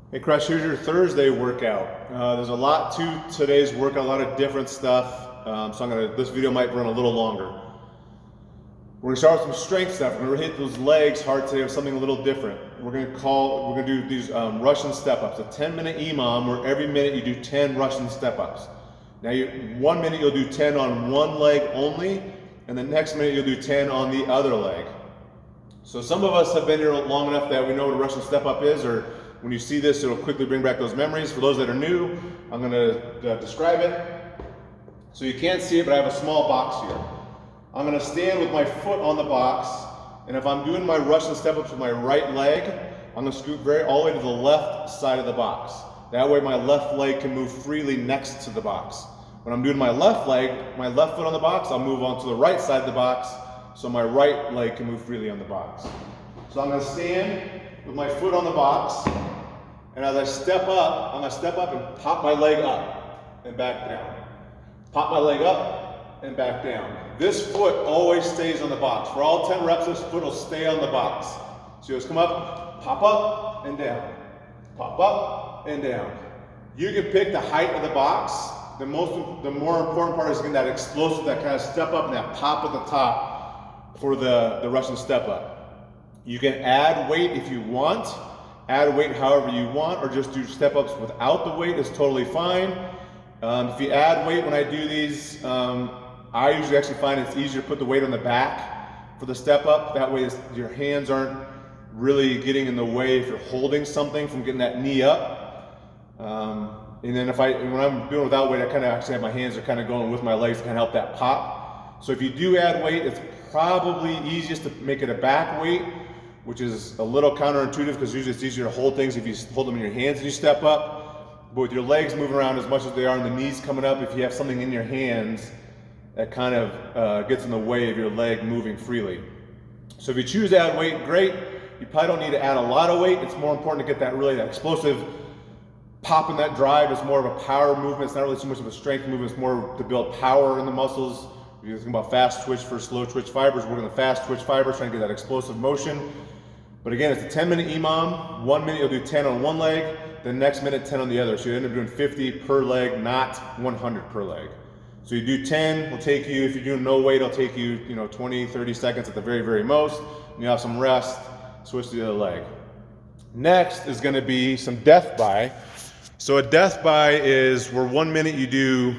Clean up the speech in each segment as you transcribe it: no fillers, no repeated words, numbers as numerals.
Hey Crush, here's your Thursday workout. There's a lot to today's workout, a lot of different stuff. This video might run a little longer. We're gonna start with some strength stuff. We're gonna hit those legs hard today with something a little different. We're gonna do these Russian step-ups, a 10-minute EMOM where every minute you do 10 Russian step-ups. Now, 1 minute you'll do 10 on one leg only, and the next minute you'll do 10 on the other leg. So some of us have been here long enough that we know what a Russian step-up is, or when you see this, it'll quickly bring back those memories. For those that are new, I'm gonna describe it. So you can't see it, but I have a small box here. I'm gonna stand with my foot on the box, and if I'm doing my Russian step-ups with my right leg, I'm gonna scoot all the way to the left side of the box. That way my left leg can move freely next to the box. When I'm doing my left leg, my left foot on the box, I'll move on to the right side of the box, so my right leg can move freely on the box. So I'm gonna stand with my foot on the box, and as I step up, I'm gonna step up and pop my leg up and back down. Pop my leg up and back down. This foot always stays on the box. For all 10 reps, this foot will stay on the box. So you just come up, pop up and down. Pop up and down. You can pick the height of the box. The more important part is getting that explosive, that kind of step up and that pop at the top for the Russian step up. You can add weight if you want, add weight however you want, or just do step ups without the weight is totally fine. If you add weight when I do these, I usually actually find it's easier to put the weight on the back for the step up. That way your hands aren't really getting in the way if you're holding something from getting that knee up. And then when I'm doing without weight, I kind of actually have my hands are kind of going with my legs to kind of help that pop. So if you do add weight, it's probably easiest to make it a back weight, which is a little counterintuitive because usually it's easier to hold things if you hold them in your hands and you step up. But with your legs moving around as much as they are and the knees coming up, if you have something in your hands, that kind of gets in the way of your leg moving freely. So if you choose to add weight, great. You probably don't need to add a lot of weight. It's more important to get that explosive pop in that drive. It's more of a power movement. It's not really so much of a strength movement. It's more to build power in the muscles. If you're thinking about fast twitch for slow twitch fibers, we're going to fast twitch fibers, trying to get that explosive motion. But again, it's a 10-minute EMOM. 1 minute you'll do 10 on one leg, the next minute 10 on the other. So you end up doing 50 per leg, not 100 per leg. So you do 10, will take you, if you're doing no weight, it'll take you, 20, 30 seconds at the very, very most. And you have some rest, switch to the other leg. Next is gonna be some death by. So a death by is where 1 minute you do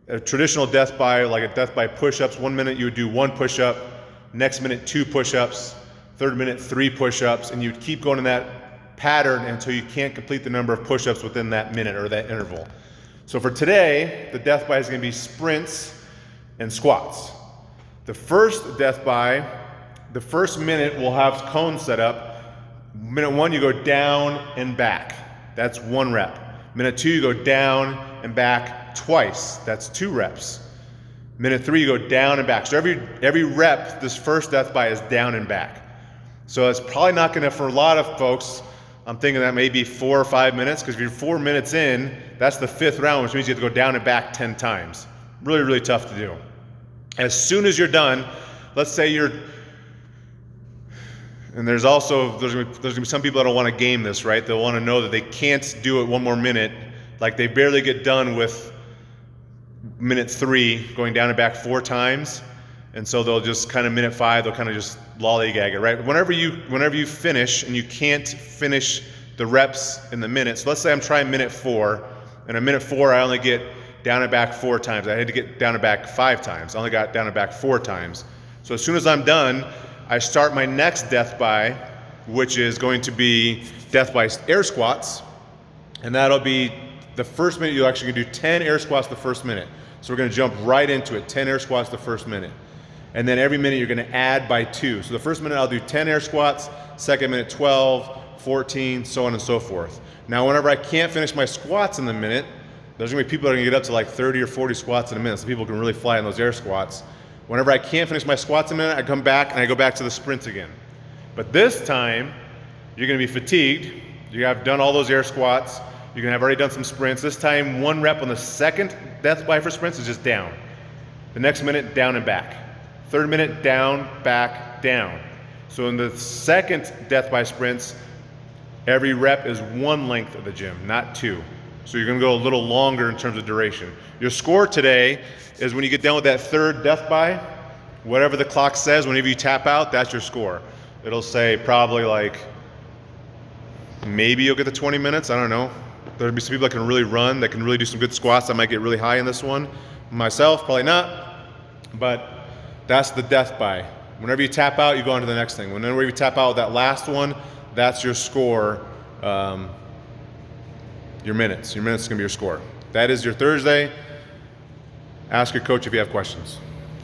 a traditional death by, like a death by push-ups. 1 minute you would do 1 push-up, next minute 2 push-ups, third minute 3 push-ups, and you'd keep going in that pattern until you can't complete the number of push-ups within that minute or that interval. So for today, the death by is gonna be sprints and squats. The first death by, the first minute we'll have cones set up. Minute 1, you go down and back. That's 1 rep. Minute 2, you go down and back twice. That's 2 reps. Minute 3, you go down and back. So every rep, this first death by is down and back. So it's probably not gonna, for a lot of folks, I'm thinking that may be 4 or 5 minutes, because if you're 4 minutes in, that's the 5th round, which means you have to go down and back 10 times. Really, really tough to do. As soon as you're done, let's say and there's gonna be some people that don't want to game this, right? They'll want to know that they can't do it 1 more minute, like they barely get done with minute 3, going down and back 4 times. And so they'll just kind of minute 5, they'll kind of just lollygag it, right? Whenever you finish and you can't finish the reps in the minute, so let's say I'm trying minute 4, and in minute 4 I only get down and back 4 times. I had to get down and back 5 times. I only got down and back 4 times. So as soon as I'm done, I start my next death by, which is going to be death by air squats, and that'll be the first minute. You're actually gonna do 10 air squats the first minute. So we're gonna jump right into it, 10 air squats the first minute. And then every minute you're gonna add by 2. So the first minute I'll do 10 air squats, second minute 12, 14, so on and so forth. Now whenever I can't finish my squats in the minute, there's gonna be people that are gonna get up to like 30 or 40 squats in a minute, so people can really fly in those air squats. Whenever I can't finish my squats in a minute, I come back and I go back to the sprints again. But this time, you're gonna be fatigued. You have done all those air squats. You're gonna have already done some sprints. This time, 1 rep on the second death by for sprints is just down. The next minute, down and back. Third minute, down, back, down. So in the second death by sprints, Every rep is one length of the gym, not two. So you're gonna go a little longer in terms of duration. Your score today is when you get done with that third death by, whatever the clock says, whenever you tap out, that's your score. It'll say probably like, maybe you'll get the 20 minutes, I don't know. There'll be some people that can really run, that can really do some good squats. I might get really high in this one. Myself, probably not, but that's the death by. Whenever you tap out, you go on to the next thing. Whenever you tap out with that last one, that's your score, your minutes. Your minutes is gonna be your score. That is your Thursday. Ask your coach if you have questions.